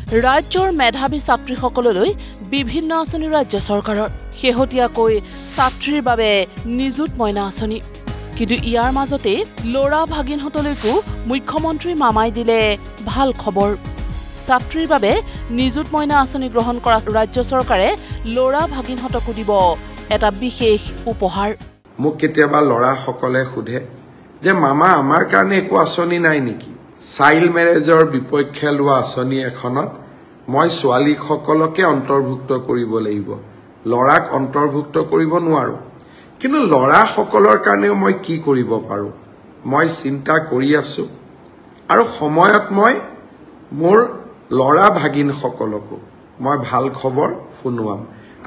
ৰাজ্যৰ মেধাৱী ছাত্ৰীসকললৈ বিভিন্ন আঁচনি ৰাজ্য চৰকাৰৰ শেহতীয়াকৈ ছাত্ৰীৰ বাবে নিযুত মইনা আঁচনি কিন্তু ইয়াৰ মাজতে লৰা ভাগিনহতলৈকো মুখ্যমন্ত্ৰী মামাই দিলে ভাল খবৰ ছাত্ৰীৰ বাবে নিযুত মইনা আঁচনি গ্ৰহণ কৰা ৰাজ্য চৰকাৰে লৰা ভাগিনহতকো দিব এটা বিশেষ উপহাৰ মোক কেতিয়াবা লৰা সকলে সুধে যে মামা আমাৰ কাৰণে একো আঁচনি নাই নেকি চাইল্ড মেৰেজৰ বিপক্ষে লোৱা আঁচনি এখনত মই ছোৱালী সকলকে অন্তৰ্ভুক্ত কৰিব লাগিব লৰাক অন্তৰ্ভুক্ত কৰিব নোৱাৰো কিন্তু লৰা সকলৰ কাৰণে মই কি কৰিব পাৰো মই চিন্তা কৰি আছো আৰু সময়ত মই মোৰ লৰা ভাগিন সকলকো মই ভাল খবৰ শুনুৱাম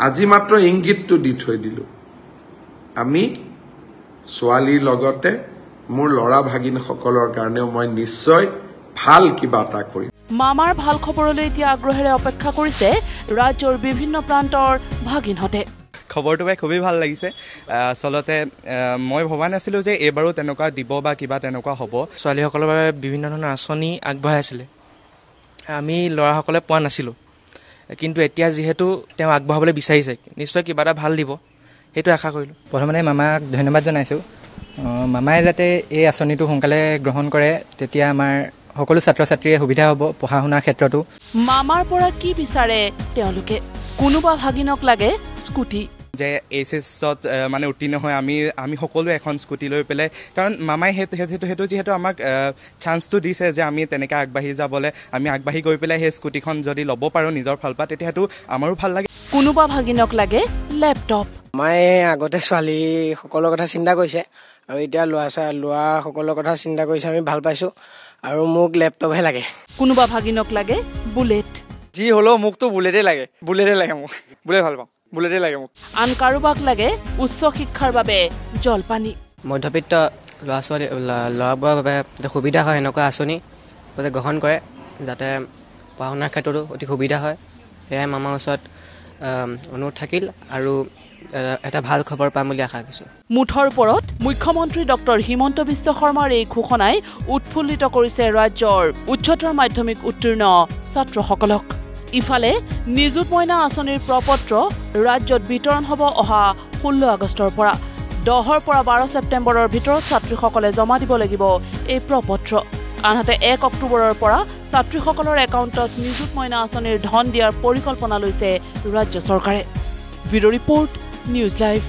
আজি মাত্ৰ ইংগিতটো দি থৈ দিলো আমি ছোৱালীৰ লগতে মোৰ লৰা ভাগিন সকলৰ কাৰণে মই নিশ্চয় ভাল কিবা এটা কৰিম মামাৰ ভাল খবৰলৈ এতিয়া আগ্ৰহেৰে অপেক্ষা কৰিছে ৰাজ্যৰ বিভিন্ন প্ৰান্তৰ ভাগিনহতে খবৰটো পাই খুবেই ভাল লাগিছে আসলতে মই ভবা নাছিলো যে এবাৰো তেনেকুৱা দিব বা কিবা তেনেকুৱা হ'ব ছোৱালীসকলৰ বাবে বিভিন্ন ধৰণৰ আঁচনি আগবঢ়াইছিলে আমি ল'ৰাসকলে পোৱা নাছিলো কিন্তু এতিয়া যিহেতু তেওঁ আগবঢ়াবলৈ বিচাৰিছে নিশ্চয় কিবা এটা ভাল দিব সেইটো আশা কৰিলো প্ৰথমতে মামাক ধন্যবাদ জনাইছো মামাই যাতে এই আঁচনিটো সোনকালে গ্ৰহণ কৰে তেতিয়া আমাৰ সকলো ছাত্ৰ ছাত্ৰীৰ সুবিধা হ'ব পঢ়া শুনাৰ ক্ষেত্ৰতো মামাৰ পৰা কি বিচাৰে তেওঁলোকে কোনোবা ভাগিনক লাগে স্কুটি যে এইচএছত মানে উত্তীৰ্ণ হয় আমি সকলোৱে এখন স্কুটি লৈ পেলাই কাৰণ মামাই সেইটো যিহেতু আমাক চান্সটো দিছে যে আমি তেনেকৈ আগবাঢ়ি যাবলৈ আমি আগবাঢ়ি গৈ পেলাই সেই স্কুটিখন যদি ল'ব পাৰোঁ নিজৰ ফালপা তেতিয়া সেইটো আমাৰো ভাল লাগে কোনোবা ভাগিনক লাগে লেপটপ মই আগতে ছোৱালী সকলৰ কথা চিন্তা কৰিছে আৰু এতিয়া ল'ৰা সকলৰ কথা চিন্তা কৰিছে আমি ভাল পাইছোঁ আৰু মোক লেপটপহে লাগে কোনোবা ভাগিনক লাগে বুলেট যি হ'লেও মোকতো বুলেটে লাগে মোক বুলেট ভাল পাওঁ বুলেটে লাগে মোক আন কাৰোবাক লাগে উচ্চ শিক্ষাৰ বাবে জলপানী মধ্যবিত্ত ল'ৰাবোৰৰ বাবে সুবিধা হয় এনেকুৱা আঁচনি গ্ৰহণ কৰে যাতে পঢ়া শুনাৰ ক্ষেত্ৰতো অতি সুবিধা হয় সেয়াই মামাৰ ওচৰত অনুৰোধ থাকিল আৰু এটা ভাল খবৰ পাম বুলি আশা কৰিছোঁ মুঠৰ ওপৰত মুখ্যমন্ত্ৰী ডক্টৰ হিমন্ত বিশ্ব শৰ্মাৰ এই ঘোষণাই উৎফুল্লিত কৰিছে ৰাজ্যৰ উচ্চতৰ মাধ্যমিক উত্তীৰ্ণ ছাত্ৰসকলক ইফালে নিযুত মইনা আঁচনিৰ প্ৰপত্ৰ ৰাজ্যত বিতৰণ হ'ব অহা 16 আগষ্টৰ পৰা 10 পৰা 12 ছেপ্টেম্বৰৰ ভিতৰত ছাত্ৰীসকলে জমা দিব লাগিব এই প্ৰপত্ৰ আনহাতে 1 অক্টোবৰৰ পৰা ছাত্ৰীসকলৰ একাউণ্টত নিযুত মইনা আঁচনিৰ ধন দিয়াৰ পৰিকল্পনা লৈছে ৰাজ্য চৰকাৰে ব্যুৰ ৰিপৰ্ট নিউজ লাইভ